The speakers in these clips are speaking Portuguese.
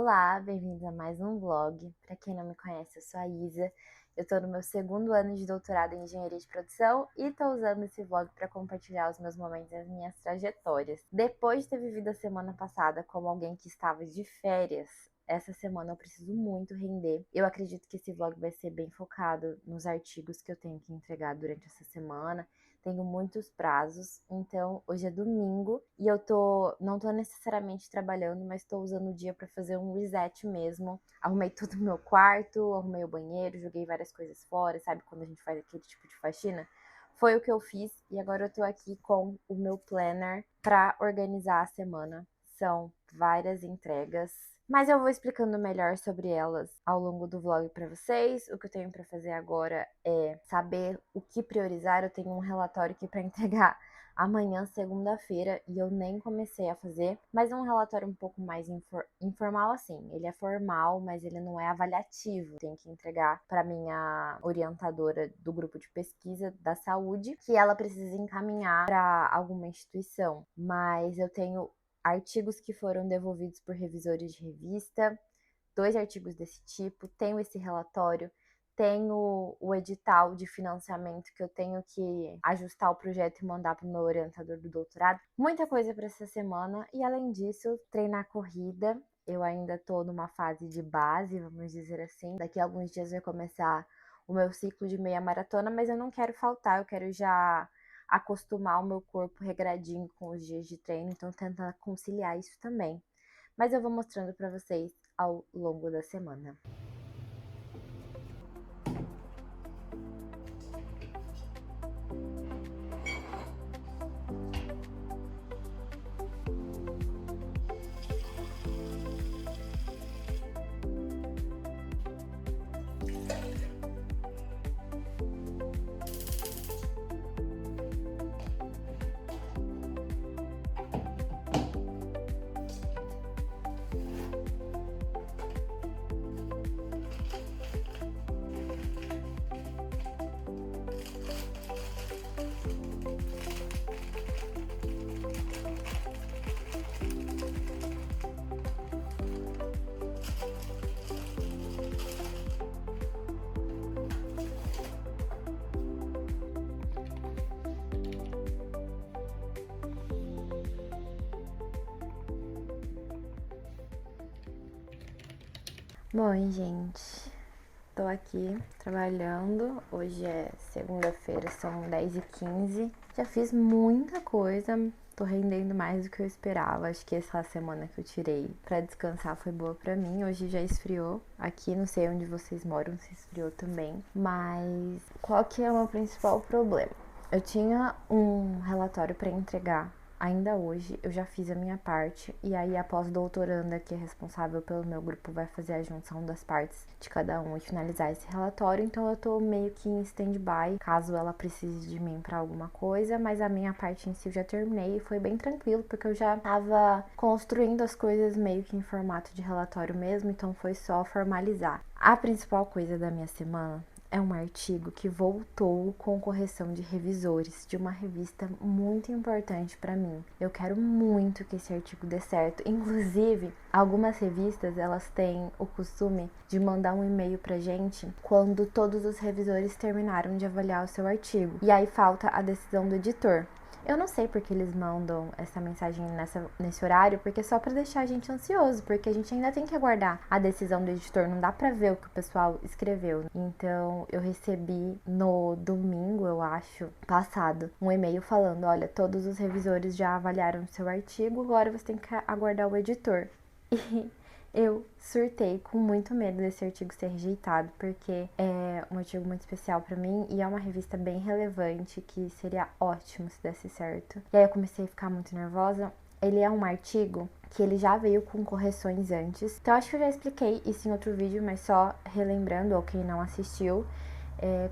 Olá, bem-vindos a mais um vlog. Para quem não me conhece, eu sou a Isa. Eu tô no meu segundo ano de doutorado em engenharia de produção e tô usando esse vlog para compartilhar os meus momentos e as minhas trajetórias. Depois de ter vivido a semana passada como alguém que estava de férias, essa semana eu preciso muito render. Eu acredito que esse vlog vai ser bem focado nos artigos que eu tenho que entregar durante essa semana. Tenho muitos prazos, então hoje é domingo e não tô necessariamente trabalhando, mas tô usando o dia para fazer um reset mesmo. Arrumei tudo no meu quarto, arrumei o banheiro, joguei várias coisas fora, sabe quando a gente faz aquele tipo de faxina? Foi o que eu fiz e agora eu tô aqui com o meu planner para organizar a semana. São várias entregas, mas eu vou explicando melhor sobre elas ao longo do vlog para vocês. O que eu tenho para fazer agora é saber o que priorizar. Eu tenho um relatório aqui para entregar amanhã, segunda-feira, e eu nem comecei a fazer, mas é um relatório um pouco mais informal assim. Ele é formal, mas ele não é avaliativo. Tenho que entregar para minha orientadora do grupo de pesquisa da saúde, que ela precisa encaminhar para alguma instituição. Mas eu tenho artigos que foram devolvidos por revisores de revista, 2 artigos desse tipo, tenho esse relatório, tenho o edital de financiamento que eu tenho que ajustar o projeto e mandar para o meu orientador do doutorado. Muita coisa para essa semana e, além disso, treinar corrida. Eu ainda estou numa fase de base, vamos dizer assim. Daqui a alguns dias vai começar o meu ciclo de meia maratona, mas eu não quero faltar, eu quero já acostumar o meu corpo regradinho com os dias de treino, então tentar conciliar isso também. Mas eu vou mostrando para vocês ao longo da semana. Bom, gente, tô aqui trabalhando. Hoje é segunda-feira, são 10h15. Já fiz muita coisa, tô rendendo mais do que eu esperava. Acho que essa semana que eu tirei pra descansar foi boa pra mim. Hoje já esfriou. Aqui, não sei onde vocês moram, se esfriou também. Mas qual que é o meu principal problema? Eu tinha um relatório pra entregar ainda hoje. Eu já fiz a minha parte e aí a pós-doutoranda, que é responsável pelo meu grupo, vai fazer a junção das partes de cada um e finalizar esse relatório. Então eu tô meio que em stand-by, caso ela precise de mim pra alguma coisa, mas a minha parte em si eu já terminei e foi bem tranquilo, porque eu já tava construindo as coisas meio que em formato de relatório mesmo, então foi só formalizar. A principal coisa da minha semana é um artigo que voltou com correção de revisores de uma revista muito importante para mim. Eu quero muito que esse artigo dê certo. Inclusive, algumas revistas, elas têm o costume de mandar um e-mail pra gente quando todos os revisores terminaram de avaliar o seu artigo. E aí falta a decisão do editor. Eu não sei porque eles mandam essa mensagem nesse horário, porque é só pra deixar a gente ansioso, porque a gente ainda tem que aguardar a decisão do editor, não dá pra ver o que o pessoal escreveu. Então, eu recebi no domingo, eu acho, passado, um e-mail falando: olha, todos os revisores já avaliaram o seu artigo, agora você tem que aguardar o editor. E eu surtei com muito medo desse artigo ser rejeitado, porque é um artigo muito especial pra mim e é uma revista bem relevante que seria ótimo se desse certo. E aí eu comecei a ficar muito nervosa. Ele é um artigo que ele já veio com correções antes. Então acho que eu já expliquei isso em outro vídeo, mas só relembrando, ou quem não assistiu.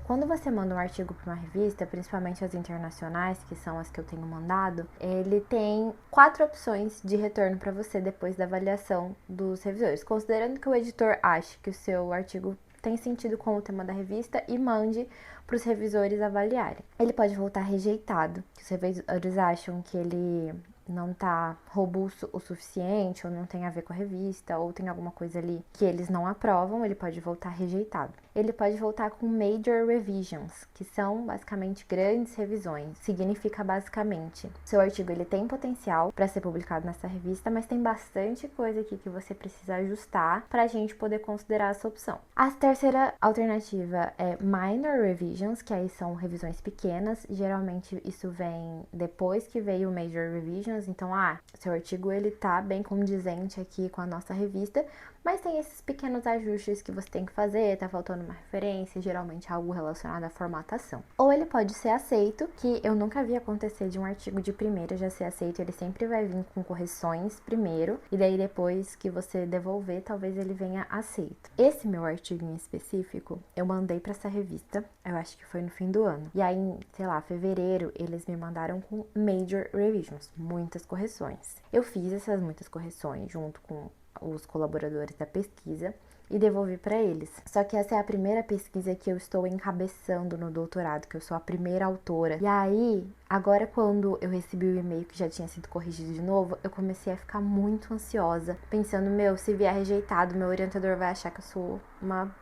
Quando você manda um artigo para uma revista, principalmente as internacionais, que são as que eu tenho mandado, ele tem 4 opções de retorno para você depois da avaliação dos revisores. Considerando que o editor ache que o seu artigo tem sentido com o tema da revista e mande para os revisores avaliarem. Ele pode voltar rejeitado, que os revisores acham que ele não tá robusto o suficiente, ou não tem a ver com a revista, ou tem alguma coisa ali que eles não aprovam, ele pode voltar rejeitado. Ele pode voltar com Major Revisions, que são basicamente grandes revisões. Significa basicamente, seu artigo ele tem potencial para ser publicado nessa revista, mas tem bastante coisa aqui que você precisa ajustar para a gente poder considerar essa opção. A terceira alternativa é Minor Revisions, que aí são revisões pequenas. Geralmente isso vem depois que veio o Major Revisions, então seu artigo ele tá bem condizente aqui com a nossa revista, mas tem esses pequenos ajustes que você tem que fazer, tá faltando uma referência, geralmente algo relacionado à formatação. Ou ele pode ser aceito, que eu nunca vi acontecer de um artigo de primeira já ser aceito, ele sempre vai vir com correções primeiro, e daí depois que você devolver, talvez ele venha aceito. Esse meu artigo em específico, eu mandei para essa revista, eu acho que foi no fim do ano. E aí, em, sei lá, fevereiro, eles me mandaram com Major Revisions, muitas correções. Eu fiz essas muitas correções junto com os colaboradores da pesquisa e devolvi para eles. Só que essa é a primeira pesquisa que eu estou encabeçando no doutorado, que eu sou a primeira autora. E aí, agora quando eu recebi o e-mail que já tinha sido corrigido de novo, eu comecei a ficar muito ansiosa, pensando, se vier rejeitado, meu orientador vai achar que eu sou uma...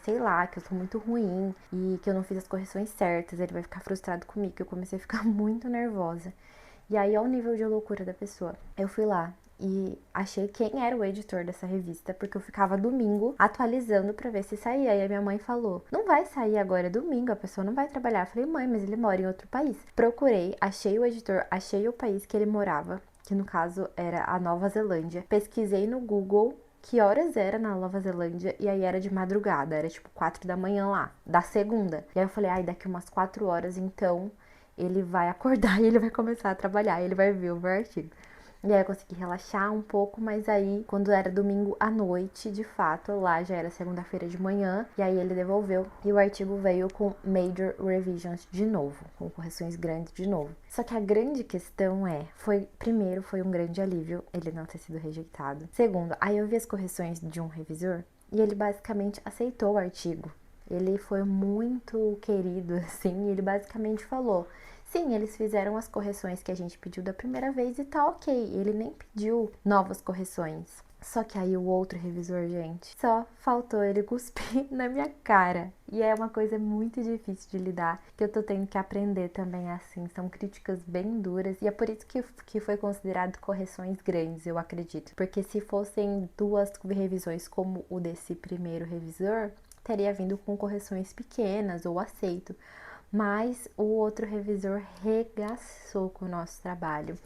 sei lá, que eu sou muito ruim e que eu não fiz as correções certas, ele vai ficar frustrado comigo. Eu comecei a ficar muito nervosa. E aí, ao nível de loucura da pessoa, eu fui lá e achei quem era o editor dessa revista, porque eu ficava domingo atualizando pra ver se saía. E a minha mãe falou, não vai sair agora, é domingo, a pessoa não vai trabalhar. Eu falei, mãe, mas ele mora em outro país. Procurei, achei o editor, achei o país que ele morava, que no caso era a Nova Zelândia. Pesquisei no Google que horas era na Nova Zelândia, e aí era de madrugada, era tipo 4 da manhã lá, da segunda. E aí eu falei, daqui umas 4 horas, então, ele vai acordar e ele vai começar a trabalhar, ele vai ver o meu artigo. E aí eu consegui relaxar um pouco, mas aí, quando era domingo à noite, de fato, lá já era segunda-feira de manhã, e aí ele devolveu, e o artigo veio com Major Revisions de novo, com correções grandes de novo. Só que a grande questão primeiro, foi um grande alívio ele não ter sido rejeitado. Segundo, aí eu vi as correções de um revisor, e ele basicamente aceitou o artigo. Ele foi muito querido, assim, e ele basicamente falou... Sim, eles fizeram as correções que a gente pediu da primeira vez e tá ok. Ele nem pediu novas correções. Só que aí o outro revisor, gente, só faltou ele cuspir na minha cara. E é uma coisa muito difícil de lidar, que eu tô tendo que aprender também assim. São críticas bem duras e é por isso que foi considerado correções grandes, eu acredito. Porque se fossem 2 revisões como o desse primeiro revisor, teria vindo com correções pequenas ou aceito. Mas o outro revisor regaçou com o nosso trabalho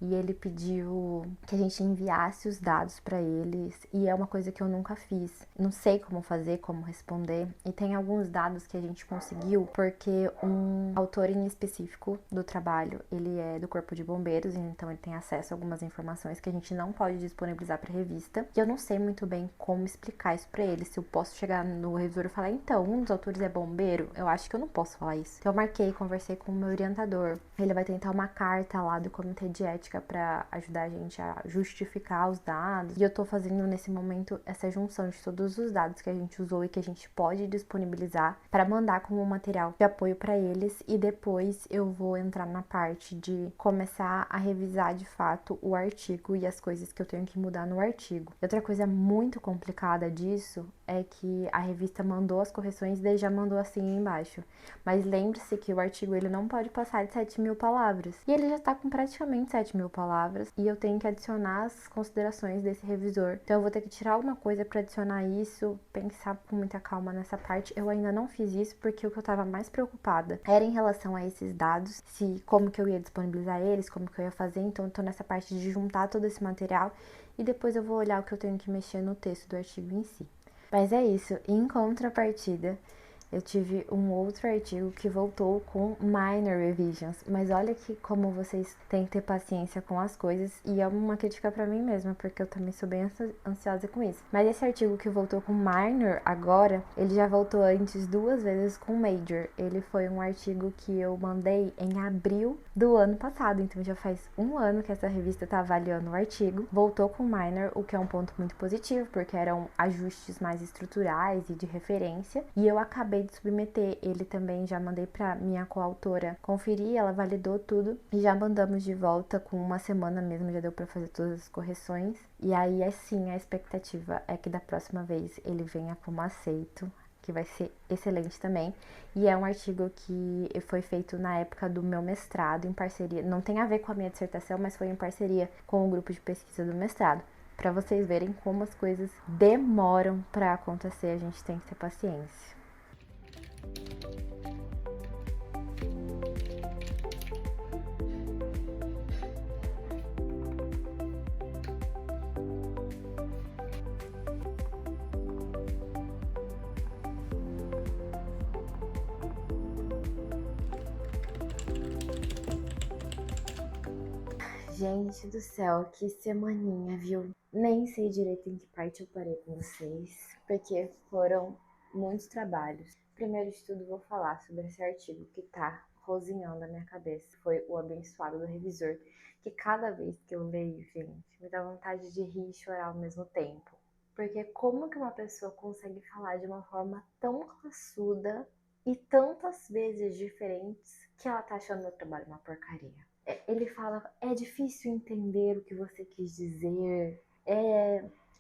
e ele pediu que a gente enviasse os dados para eles, e é uma coisa que eu nunca fiz. Não sei como fazer, como responder, e tem alguns dados que a gente conseguiu porque um autor em específico do trabalho, ele é do Corpo de Bombeiros, então ele tem acesso a algumas informações que a gente não pode disponibilizar para revista. E eu não sei muito bem como explicar isso para ele, se eu posso chegar no revisor e falar, então, um dos autores é bombeiro? Eu acho que eu não posso falar isso. Então eu marquei, conversei com o meu orientador. Ele vai tentar uma carta lá do Comitê de Ética para ajudar a gente a justificar os dados. E eu tô fazendo nesse momento essa junção de todos os dados que a gente usou e que a gente pode disponibilizar para mandar como material de apoio para eles, e depois eu vou entrar na parte de começar a revisar de fato o artigo e as coisas que eu tenho que mudar no artigo. Outra coisa muito complicada disso é que a revista mandou as correções e daí já mandou assim embaixo. Mas lembre-se que o artigo ele não pode passar de 7.000 palavras. E ele já tá com praticamente 7.000 palavras. E eu tenho que adicionar as considerações desse revisor. Então eu vou ter que tirar alguma coisa para adicionar isso, pensar com muita calma nessa parte. Eu ainda não fiz isso porque o que eu tava mais preocupada era em relação a esses dados, como que eu ia disponibilizar eles, como que eu ia fazer. Então eu tô nessa parte de juntar todo esse material e depois eu vou olhar o que eu tenho que mexer no texto do artigo em si. Mas é isso, em contrapartida, eu tive um outro artigo que voltou com minor revisions, mas olha que como vocês têm que ter paciência com as coisas, e é uma crítica pra mim mesma, porque eu também sou bem ansiosa com isso. Mas esse artigo que voltou com minor agora, ele já voltou antes 2 vezes com major. Ele foi um artigo que eu mandei em abril do ano passado, então já faz 1 ano que essa revista tá avaliando o artigo. Voltou com minor, o que é um ponto muito positivo, porque eram ajustes mais estruturais e de referência, e eu acabei acabei de submeter ele também, já mandei pra minha coautora conferir, ela validou tudo e já mandamos de volta com uma semana mesmo, já deu pra fazer todas as correções. E aí, assim, a expectativa é que da próxima vez ele venha como aceito, que vai ser excelente também. E é um artigo que foi feito na época do meu mestrado, em parceria, não tem a ver com a minha dissertação, mas foi em parceria com o grupo de pesquisa do mestrado. Pra vocês verem como as coisas demoram pra acontecer, a gente tem que ter paciência. Gente do céu, que semaninha, viu? Nem sei direito em que parte eu parei com vocês, porque foram muitos trabalhos. Primeiro de tudo, vou falar sobre esse artigo que tá rosinhando a minha cabeça. Foi o abençoado do revisor, que cada vez que eu leio, gente, me dá vontade de rir e chorar ao mesmo tempo. Porque como que uma pessoa consegue falar de uma forma tão classuda e tantas vezes diferentes que ela tá achando meu trabalho uma porcaria? Ele fala, é difícil entender o que você quis dizer,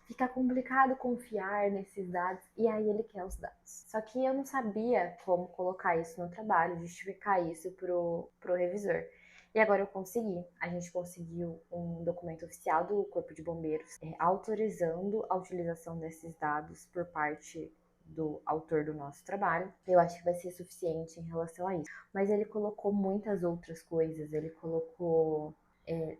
fica complicado confiar nesses dados, e aí ele quer os dados. Só que eu não sabia como colocar isso no trabalho, justificar isso pro revisor. E agora eu consegui. A gente conseguiu um documento oficial do Corpo de Bombeiros autorizando a utilização desses dados por parte do autor do nosso trabalho. Eu acho que vai ser suficiente em relação a isso. Mas ele colocou muitas outras coisas. Ele colocou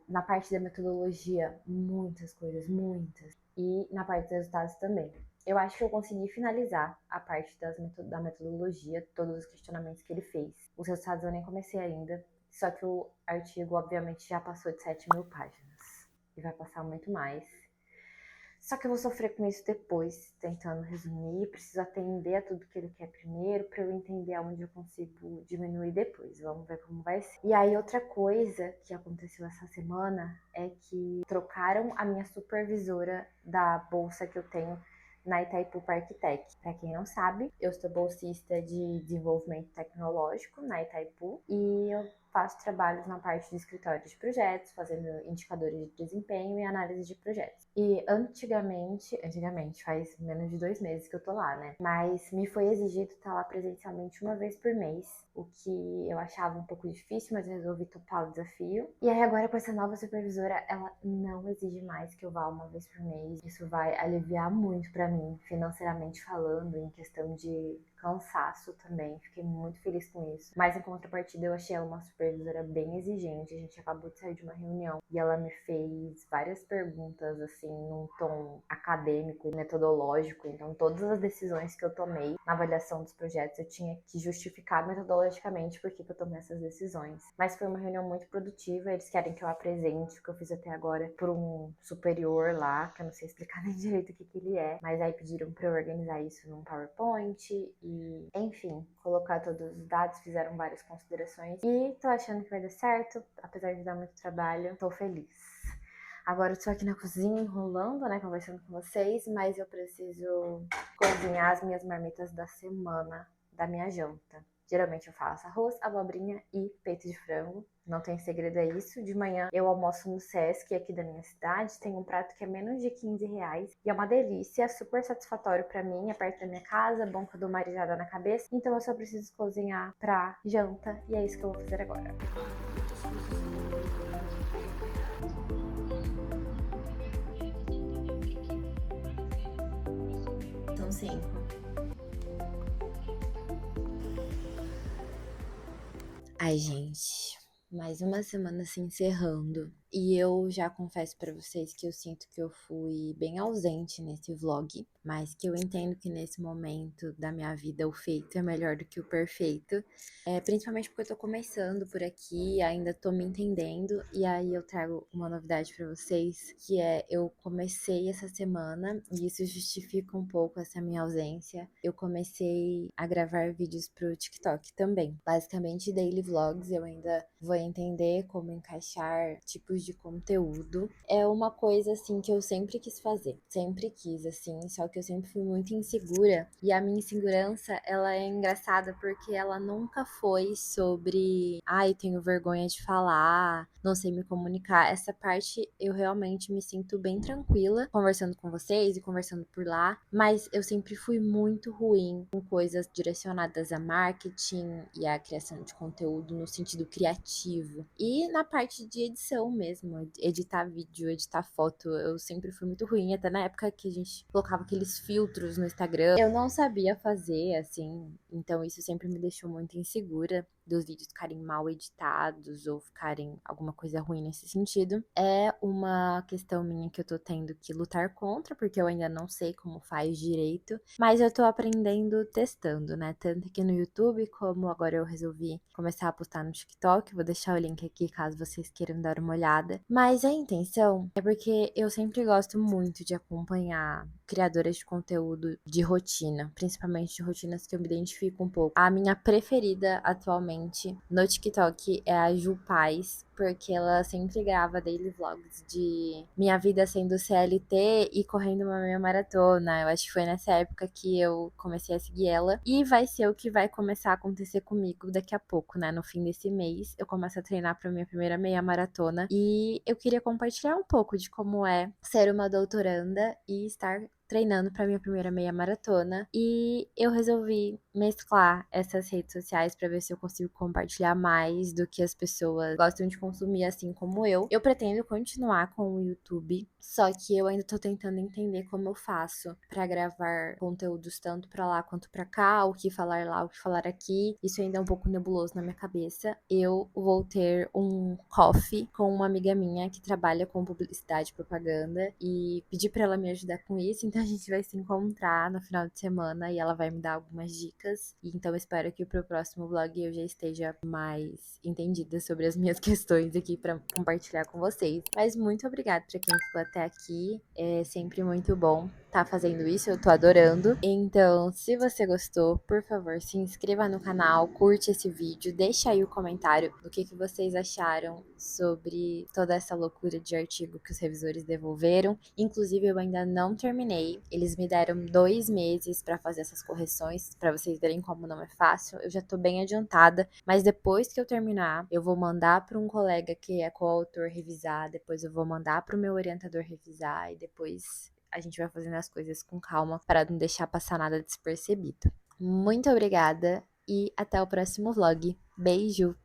na parte da metodologia muitas coisas, muitas. E na parte dos resultados também. Eu acho que eu consegui finalizar a parte da metodologia, todos os questionamentos que ele fez. Os resultados eu nem comecei ainda. Só que o artigo, obviamente, já passou de 7.000 páginas. E vai passar muito mais. Só que eu vou sofrer com isso depois, tentando resumir. Preciso atender a tudo que ele quer primeiro, para eu entender aonde eu consigo diminuir depois. Vamos ver como vai ser. E aí, outra coisa que aconteceu essa semana é que trocaram a minha supervisora da bolsa que eu tenho na Itaipu Parktech. Para quem não sabe, eu sou bolsista de desenvolvimento tecnológico na Itaipu e eu faço trabalhos na parte de escritório de projetos, fazendo indicadores de desempenho e análise de projetos. E antigamente, faz menos de 2 meses que eu tô lá, né? Mas me foi exigido estar lá presencialmente uma vez por mês, o que eu achava um pouco difícil, mas eu resolvi topar o desafio. E aí agora com essa nova supervisora, ela não exige mais que eu vá uma vez por mês. Isso vai aliviar muito pra mim, financeiramente falando, em questão de cansaço também. Fiquei muito feliz com isso. Mas em contrapartida, eu achei ela uma supervisora bem exigente. A gente acabou de sair de uma reunião e ela me fez várias perguntas, assim, num tom acadêmico e metodológico. Então, todas as decisões que eu tomei na avaliação dos projetos, eu tinha que justificar metodologicamente por que eu tomei essas decisões. Mas foi uma reunião muito produtiva. Eles querem que eu apresente o que eu fiz até agora por um superior lá, que eu não sei explicar nem direito o que ele é. Mas aí pediram pra eu organizar isso num PowerPoint e, enfim, colocar todos os dados, fizeram várias considerações e tô achando que vai dar certo, apesar de dar muito trabalho, tô feliz. Agora eu tô aqui na cozinha enrolando, né, conversando com vocês, mas eu preciso cozinhar as minhas marmitas da semana da minha janta. Geralmente eu faço arroz, abobrinha e peito de frango. Não tem segredo, é isso. De manhã eu almoço no Sesc aqui da minha cidade. Tem um prato que é menos de 15 reais. E é uma delícia, super satisfatório pra mim. É perto da minha casa, bom que eu dou marijada na cabeça. Então eu só preciso cozinhar pra janta. E é isso que eu vou fazer agora. São 5. Ai, gente, mais uma semana se encerrando. E eu já confesso pra vocês que eu sinto que eu fui bem ausente nesse vlog, mas que eu entendo que nesse momento da minha vida o feito é melhor do que o perfeito. Principalmente porque eu tô começando por aqui, ainda tô me entendendo, e aí eu trago uma novidade pra vocês, que é eu comecei essa semana, e isso justifica um pouco essa minha ausência. Eu comecei a gravar vídeos pro TikTok também. Basicamente daily vlogs, eu ainda vou entender como encaixar tipos tipos de conteúdo. É uma coisa, assim, que eu sempre quis fazer. Sempre quis, assim, só que eu sempre fui muito insegura. E a minha insegurança, ela é engraçada porque ela nunca foi sobre, ai, tenho vergonha de falar, não sei me comunicar. Essa parte eu realmente me sinto bem tranquila conversando com vocês e conversando por lá, mas eu sempre fui muito ruim com coisas direcionadas a marketing e a criação de conteúdo no sentido criativo. E na parte de edição mesmo, editar vídeo, editar foto, eu sempre fui muito ruim, até na época que a gente colocava aqueles filtros no Instagram. Eu não sabia fazer, assim, então isso sempre me deixou muito insegura dos vídeos ficarem mal editados ou ficarem alguma coisa ruim nesse sentido. É uma questão minha que eu tô tendo que lutar contra, porque eu ainda não sei como faz direito, mas eu tô aprendendo testando, né? Tanto aqui no YouTube, como agora eu resolvi começar a postar no TikTok. Vou deixar o link aqui caso vocês queiram dar uma olhada. Mas a intenção é porque eu sempre gosto muito de acompanhar criadoras de conteúdo de rotina, principalmente de rotinas que eu me identifico um pouco. A minha preferida atualmente no TikTok é a Ju Paz, porque ela sempre grava daily vlogs de minha vida sendo CLT e correndo uma meia maratona. Eu acho que foi nessa época que eu comecei a seguir ela. E vai ser o que vai começar a acontecer comigo daqui a pouco, né? No fim desse mês, eu começo a treinar para minha primeira meia maratona. E eu queria compartilhar um pouco de como é ser uma doutoranda e estar treinando para minha primeira meia maratona e eu resolvi mesclar essas redes sociais para ver se eu consigo compartilhar mais do que as pessoas gostam de consumir, assim como eu. Eu pretendo continuar com o YouTube, só que eu ainda tô tentando entender como eu faço para gravar conteúdos tanto para lá quanto para cá, o que falar lá, o que falar aqui. Isso ainda é um pouco nebuloso na minha cabeça. Eu vou ter um coffee com uma amiga minha que trabalha com publicidade e propaganda e pedi para ela me ajudar com isso, então a gente vai se encontrar no final de semana e ela vai me dar algumas dicas. E então eu espero que pro próximo vlog eu já esteja mais entendida sobre as minhas questões aqui para compartilhar com vocês. Mas muito obrigada para quem ficou até aqui. É sempre muito bom estar fazendo isso, eu tô adorando. Então, se você gostou, por favor, se inscreva no canal, curte esse vídeo, deixa aí o comentário do que vocês acharam sobre toda essa loucura de artigo que os revisores devolveram. Inclusive, eu ainda não terminei. Eles me deram 2 meses para fazer essas correções, para vocês verem como não é fácil. Eu já tô bem adiantada, mas depois que eu terminar, eu vou mandar para um colega que é coautor revisar, depois eu vou mandar para o meu orientador revisar e depois a gente vai fazendo as coisas com calma para não deixar passar nada despercebido. Muito obrigada e até o próximo vlog. Beijo!